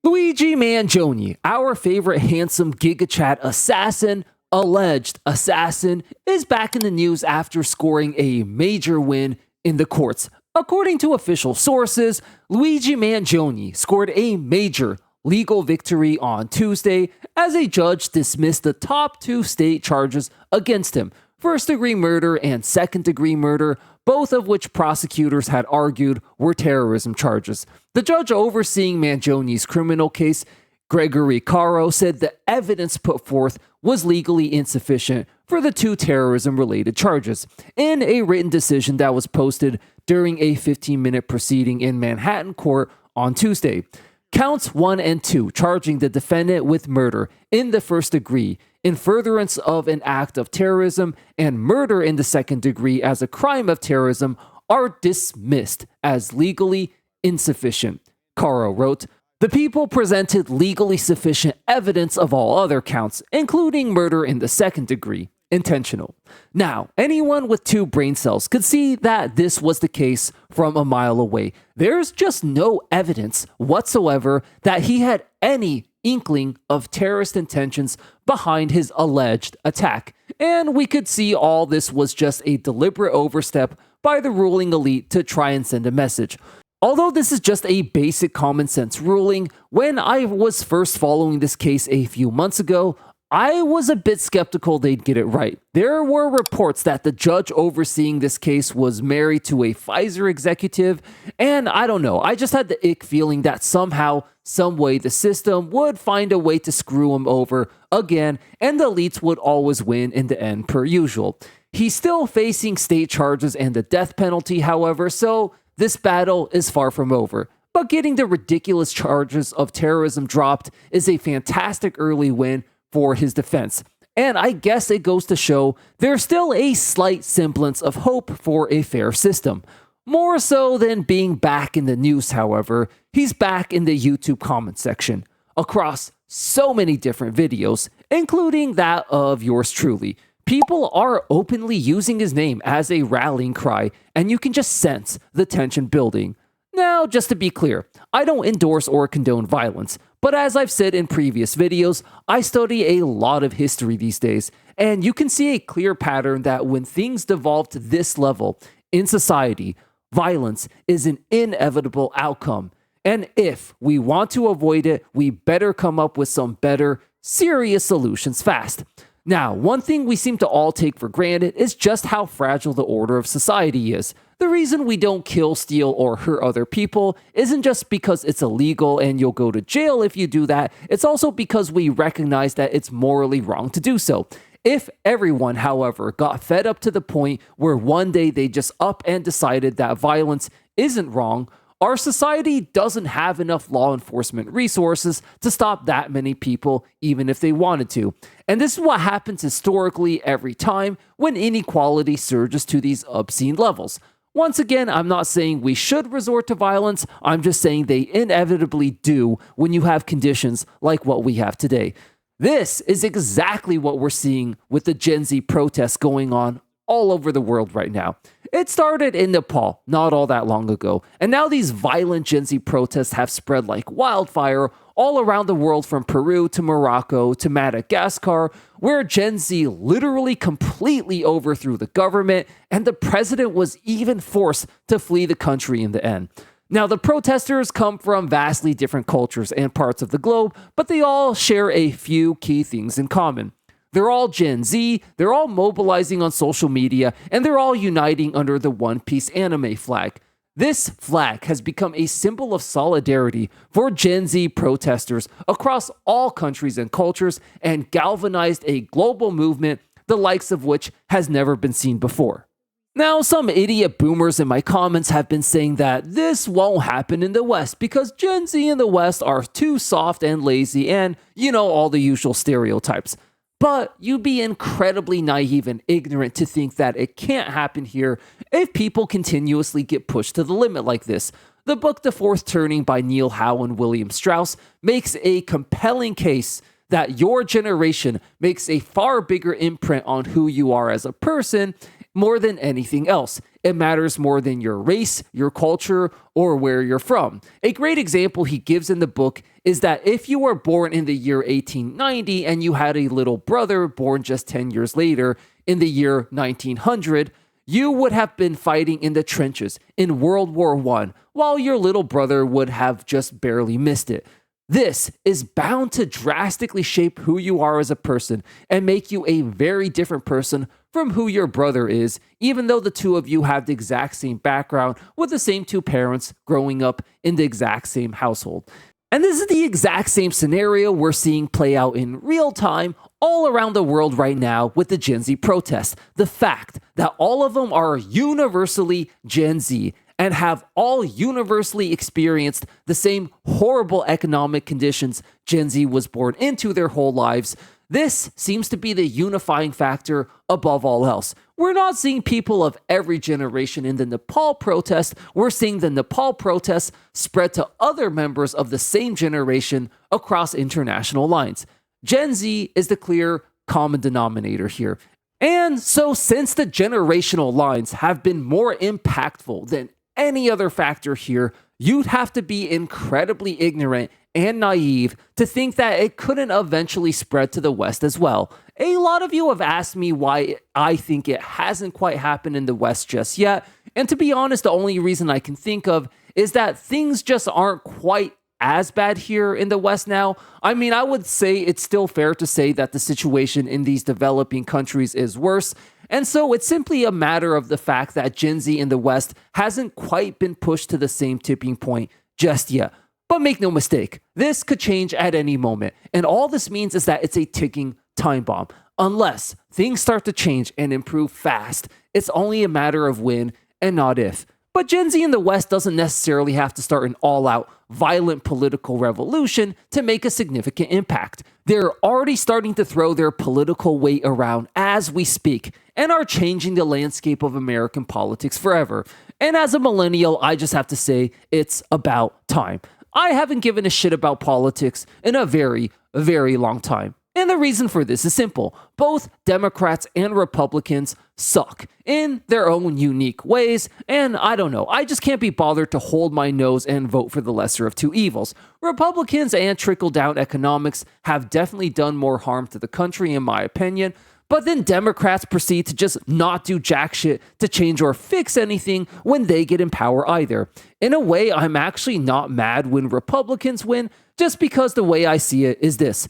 Luigi Mangione, our favorite handsome GigaChat assassin, alleged assassin, is back in the news after scoring a major win in the courts. According to official sources, Luigi Mangione scored a major legal victory on Tuesday as a judge dismissed the top two state charges against him: first-degree murder and second-degree murder, both of which prosecutors had argued were terrorism charges. The judge overseeing Mangione's criminal case, Gregory Caro, said the evidence put forth was legally insufficient for the two terrorism-related charges. In a written decision that was posted during a 15-minute proceeding in Manhattan court on Tuesday, Counts 1 and 2, charging the defendant with murder in the first degree, in furtherance of an act of terrorism, and murder in the second degree as a crime of terrorism, are dismissed as legally insufficient. Caro wrote, "The people presented legally sufficient evidence of all other counts, including murder in the second degree, intentional." Now, anyone with two brain cells could see that this was the case from a mile away. There's just no evidence whatsoever that he had any inkling of terrorist intentions behind his alleged attack. And we could see all this was just a deliberate overstep by the ruling elite to try and send a message. Although this is just a basic common sense ruling, when I was first following this case a few months ago, I was a bit skeptical they'd get it right. There were reports that the judge overseeing this case was married to a Pfizer executive, and I don't know, I just had the ick feeling that somehow, some way, the system would find a way to screw him over again, and the elites would always win in the end per usual. He's still facing state charges and the death penalty, however, so this battle is far from over. But getting the ridiculous charges of terrorism dropped is a fantastic early win for his defense. And I guess it goes to show there's still a slight semblance of hope for a fair system. More so than being back in the news, however, he's back in the YouTube comment section across so many different videos, including that of yours truly. People are openly using his name as a rallying cry, and you can just sense the tension building. Now, just to be clear, I don't endorse or condone violence, but as I've said in previous videos, I study a lot of history these days, and you can see a clear pattern that when things devolve to this level in society, violence is an inevitable outcome. And if we want to avoid it, we better come up with some better, serious solutions fast. Now, one thing we seem to all take for granted is just how fragile the order of society is. The reason we don't kill, steal, or hurt other people isn't just because it's illegal and you'll go to jail if you do that. It's also because we recognize that it's morally wrong to do so. If everyone, however, got fed up to the point where one day they just up and decided that violence isn't wrong, our society doesn't have enough law enforcement resources to stop that many people, even if they wanted to. And this is what happens historically every time when inequality surges to these obscene levels. Once again, I'm not saying we should resort to violence, I'm just saying they inevitably do when you have conditions like what we have today. This is exactly what we're seeing with the Gen Z protests going on all over the world right now. It started in Nepal not all that long ago, and now these violent Gen Z protests have spread like wildfire all around the world, from Peru to Morocco to Madagascar, where Gen Z literally completely overthrew the government, and the president was even forced to flee the country in the end. Now, the protesters come from vastly different cultures and parts of the globe, but they all share a few key things in common. They're all Gen Z, they're all mobilizing on social media, and they're all uniting under the One Piece anime flag. This flag has become a symbol of solidarity for Gen Z protesters across all countries and cultures, and galvanized a global movement the likes of which has never been seen before. Now, some idiot boomers in my comments have been saying that this won't happen in the West because Gen Z in the West are too soft and lazy and, all the usual stereotypes. But you'd be incredibly naive and ignorant to think that it can't happen here if people continuously get pushed to the limit like this. The book The Fourth Turning by Neil Howe and William Strauss makes a compelling case that your generation makes a far bigger imprint on who you are as a person more than anything else. It matters more than your race, your culture, or where you're from. A great example he gives in the book is that if you were born in the year 1890 and you had a little brother born just 10 years later in the year 1900, you would have been fighting in the trenches in World War I, while your little brother would have just barely missed it. This is bound to drastically shape who you are as a person and make you a very different person from who your brother is, even though the two of you have the exact same background with the same two parents growing up in the exact same household. And this is the exact same scenario we're seeing play out in real time all around the world right now with the Gen Z protests. The fact that all of them are universally Gen Z and have all universally experienced the same horrible economic conditions Gen Z was born into their whole lives. This seems to be the unifying factor above all else. We're not seeing people of every generation in the Nepal protest. We're seeing the Nepal protests spread to other members of the same generation across international lines. Gen Z is the clear common denominator here. And so since the generational lines have been more impactful than any other factor here, you'd have to be incredibly ignorant and naive to think that it couldn't eventually spread to the West as well. A lot of you have asked me why I think it hasn't quite happened in the West just yet, and to be honest, the only reason I can think of is that things just aren't quite as bad here in the West now. I mean, I would say it's still fair to say that the situation in these developing countries is worse. And so it's simply a matter of the fact that Gen Z in the West hasn't quite been pushed to the same tipping point just yet. But make no mistake, this could change at any moment. And all this means is that it's a ticking time bomb. Unless things start to change and improve fast, it's only a matter of when and not if. But Gen Z in the West doesn't necessarily have to start an all-out violent political revolution to make a significant impact. They're already starting to throw their political weight around as we speak and are changing the landscape of American politics forever. And as a millennial, I just have to say it's about time. I haven't given a shit about politics in a very, very long time. And the reason for this is simple. Both Democrats and Republicans suck in their own unique ways, and I don't know, I just can't be bothered to hold my nose and vote for the lesser of two evils. Republicans and trickle-down economics have definitely done more harm to the country, in my opinion, but then Democrats proceed to just not do jack shit to change or fix anything when they get in power either. In a way, I'm actually not mad when Republicans win, just because the way I see it is this.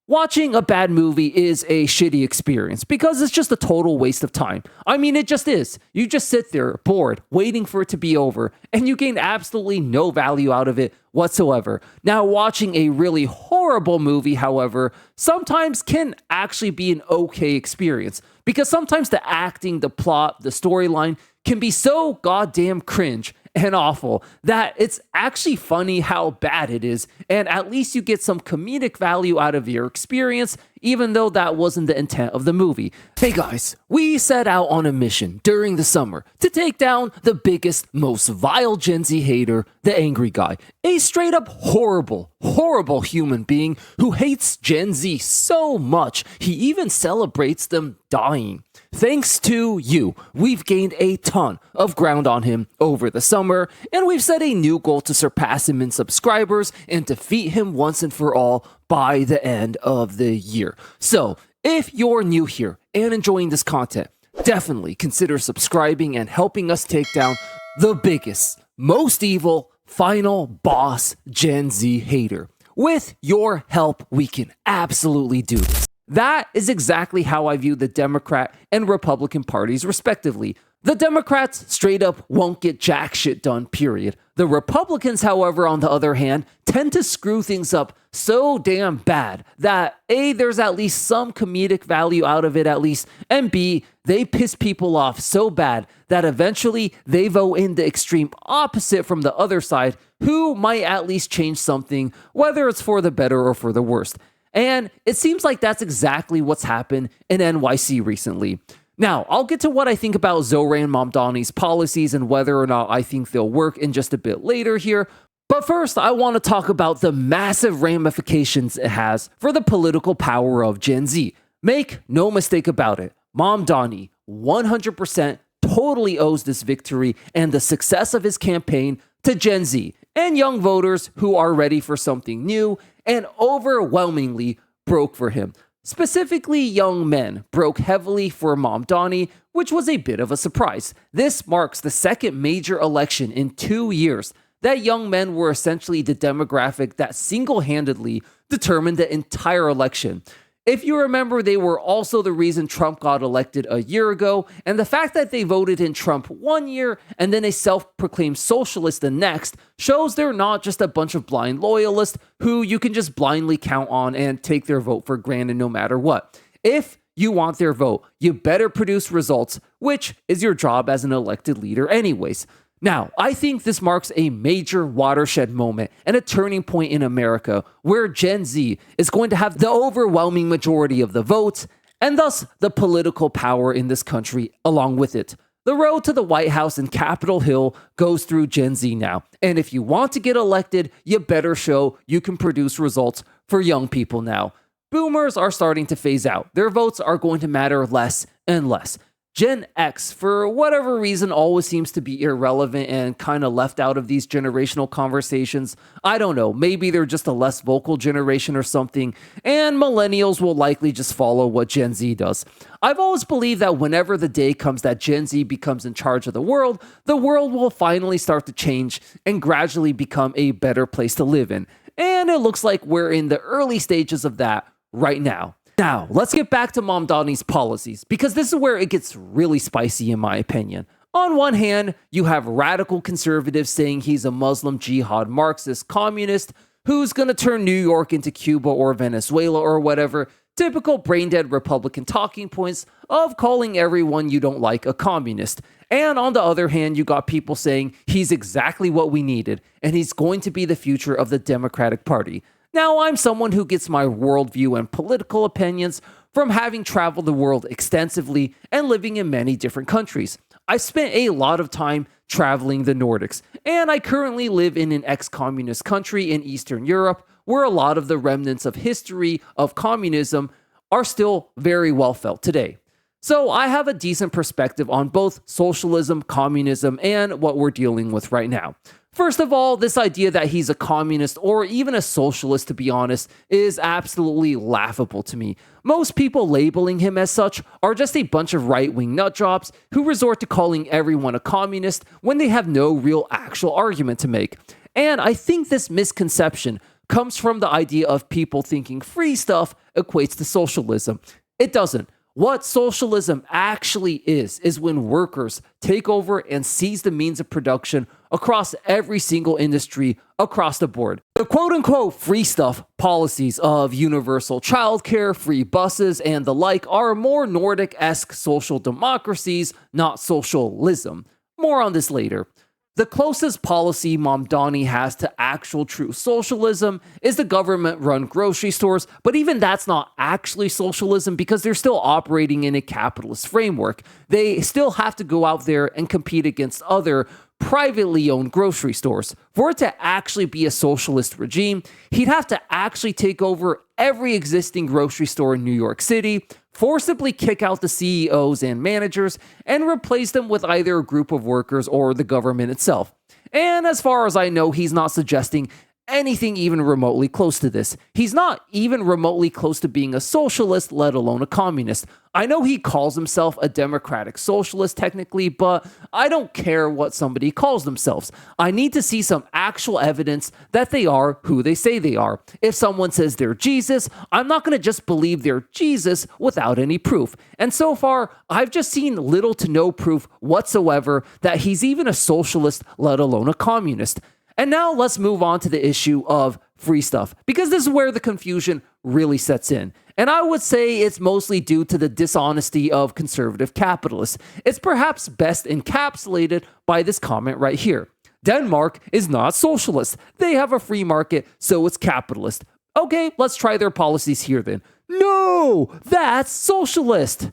Watching a bad movie is a shitty experience because it's just a total waste of time. I mean, it just is. You just sit there bored, waiting for it to be over, and you gain absolutely no value out of it whatsoever. Now, watching a really horrible movie, however, sometimes can actually be an okay experience because sometimes the acting, the plot, the storyline can be so goddamn cringe and awful that it's actually funny how bad it is, and at least you get some comedic value out of your experience, even though that wasn't the intent of the movie. Hey guys, we set out on a mission during the summer to take down the biggest, most vile Gen Z hater, the Angry Guy, a straight up horrible human being who hates Gen Z so much he even celebrates them dying. Thanks to you, we've gained a ton of ground on him over the summer, and we've set a new goal to surpass him in subscribers and defeat him once and for all by the end of the year. So, if you're new here and enjoying this content, definitely consider subscribing and helping us take down the biggest, most evil, final boss Gen Z hater. With your help, we can absolutely do this. That is exactly how I view the Democrat and Republican parties, respectively. The Democrats straight up won't get jack shit done, period. The Republicans, however, on the other hand, tend to screw things up so damn bad that A, there's at least some comedic value out of it at least, and B, they piss people off so bad that eventually they vote in the extreme opposite from the other side, who might at least change something, whether it's for the better or for the worst. And it seems like that's exactly what's happened in NYC recently. Now, I'll get to what I think about Zohran Mamdani's policies and whether or not I think they'll work in just a bit later here. But first, I want to talk about the massive ramifications it has for the political power of Gen Z. Make no mistake about it, Mamdani 100% totally owes this victory and the success of his campaign to Gen Z and young voters who are ready for something new and overwhelmingly broke for him. Specifically, young men broke heavily for Mamdani, which was a bit of a surprise. This marks the second major election in 2 years that young men were essentially the demographic that single-handedly determined the entire election. If you remember, they were also the reason Trump got elected a year ago, and the fact that they voted in Trump 1 year and then a self-proclaimed socialist the next shows they're not just a bunch of blind loyalists who you can just blindly count on and take their vote for granted no matter what. If you want their vote, you better produce results, which is your job as an elected leader anyways. Now, I think this marks a major watershed moment and a turning point in America where Gen Z is going to have the overwhelming majority of the votes and thus the political power in this country along with it. The road to the White House and Capitol Hill goes through Gen Z now. And if you want to get elected, you better show you can produce results for young people now. Boomers are starting to phase out. Their votes are going to matter less and less. Gen X, for whatever reason, always seems to be irrelevant and kind of left out of these generational conversations. I don't know, maybe they're just a less vocal generation or something, and millennials will likely just follow what Gen Z does. I've always believed that whenever the day comes that Gen Z becomes in charge of the world will finally start to change and gradually become a better place to live in. And it looks like we're in the early stages of that right now. Now, let's get back to Mamdani's policies, because this is where it gets really spicy in my opinion. On one hand, you have radical conservatives saying he's a Muslim jihad Marxist communist who's going to turn New York into Cuba or Venezuela or whatever, typical brain-dead Republican talking points of calling everyone you don't like a communist. And on the other hand, you got people saying he's exactly what we needed and he's going to be the future of the Democratic Party. Now, I'm someone who gets my worldview and political opinions from having traveled the world extensively and living in many different countries. I spent a lot of time traveling the Nordics, and I currently live in an ex-communist country in Eastern Europe where a lot of the remnants of history of communism are still very well felt today. So I have a decent perspective on both socialism, communism, and what we're dealing with right now. First of all, this idea that he's a communist or even a socialist, to be honest, is absolutely laughable to me. Most people labeling him as such are just a bunch of right-wing nutjobs who resort to calling everyone a communist when they have no real actual argument to make. And I think this misconception comes from the idea of people thinking free stuff equates to socialism. It doesn't. What socialism actually is when workers take over and seize the means of production across every single industry across the board. The quote-unquote free stuff policies of universal childcare, free buses, and the like are more Nordic-esque social democracies, not socialism. More on this later. The closest policy Mamdani has to actual true socialism is the government-run grocery stores, but even that's not actually socialism because they're still operating in a capitalist framework. They still have to go out there and compete against other privately owned grocery stores. For it to actually be a socialist regime, he'd have to actually take over every existing grocery store in New York City, forcibly kick out the CEOs and managers, and replace them with either a group of workers or the government itself. And as far as I know, he's not suggesting anything even remotely close to this. He's not even remotely close to being a socialist, let alone a communist. I know he calls himself a democratic socialist technically, but I don't care what somebody calls themselves. I need to see some actual evidence that they are who they say they are. If someone says they're Jesus, I'm not going to just believe they're Jesus without any proof. And so far, I've just seen little to no proof whatsoever that he's even a socialist, let alone a communist. And now let's move on to the issue of free stuff, because this is where the confusion really sets in. And I would say it's mostly due to the dishonesty of conservative capitalists. It's perhaps best encapsulated by this comment right here. Denmark is not socialist. They have a free market, so it's capitalist. Okay, let's try their policies here then. No, that's socialist.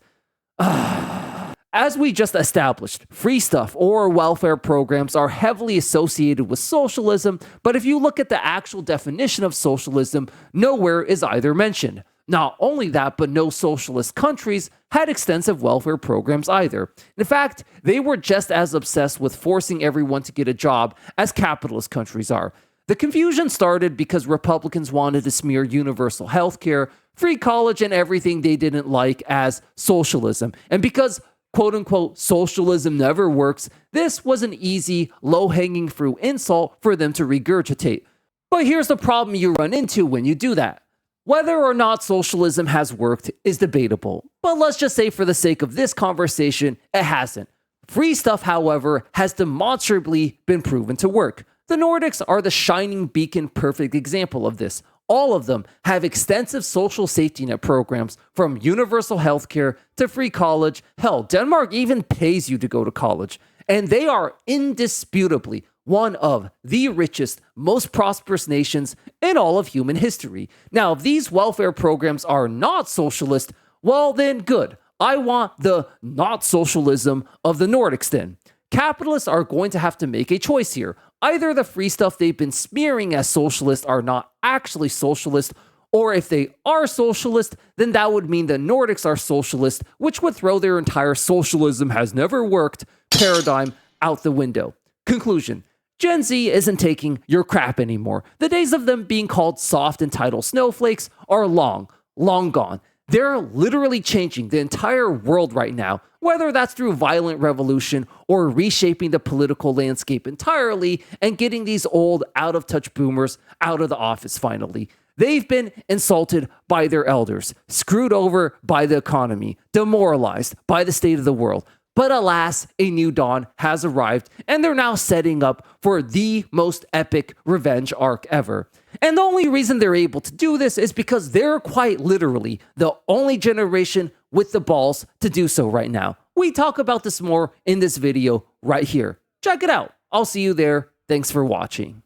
As we just established, free stuff or welfare programs are heavily associated with socialism, but if you look at the actual definition of socialism, nowhere is either mentioned. Not only that, but no socialist countries had extensive welfare programs either. In fact, they were just as obsessed with forcing everyone to get a job as capitalist countries are. The confusion started because Republicans wanted to smear universal healthcare, free college, and everything they didn't like as socialism. And because quote unquote socialism never works, this was an easy, low-hanging fruit insult for them to regurgitate. But here's the problem you run into when you do that. Whether or not socialism has worked is debatable, but let's just say for the sake of this conversation, it hasn't. Free stuff, however, has demonstrably been proven to work. The Nordics are the shining beacon perfect example of this. All of them have extensive social safety net programs, from universal healthcare to free college. Hell, Denmark even pays you to go to college. And they are indisputably one of the richest, most prosperous nations in all of human history. Now, if these welfare programs are not socialist, well then good. I want the not socialism of the Nordics then. Capitalists are going to have to make a choice here. Either the free stuff they've been smearing as socialist are not actually socialist, or if they are socialist, then that would mean the Nordics are socialist, which would throw their entire socialism has never worked paradigm out the window. Conclusion. Gen Z isn't taking your crap anymore. The days of them being called soft entitled snowflakes are long gone. They're literally changing the entire world right now, whether that's through violent revolution or reshaping the political landscape entirely and getting these old, out-of-touch boomers out of the office finally. They've been insulted by their elders, screwed over by the economy, demoralized by the state of the world. But alas, a new dawn has arrived, and they're now setting up for the most epic revenge arc ever. And the only reason they're able to do this is because they're quite literally the only generation with the balls to do so right now. We talk about this more in this video right here. Check it out. I'll see you there. Thanks for watching.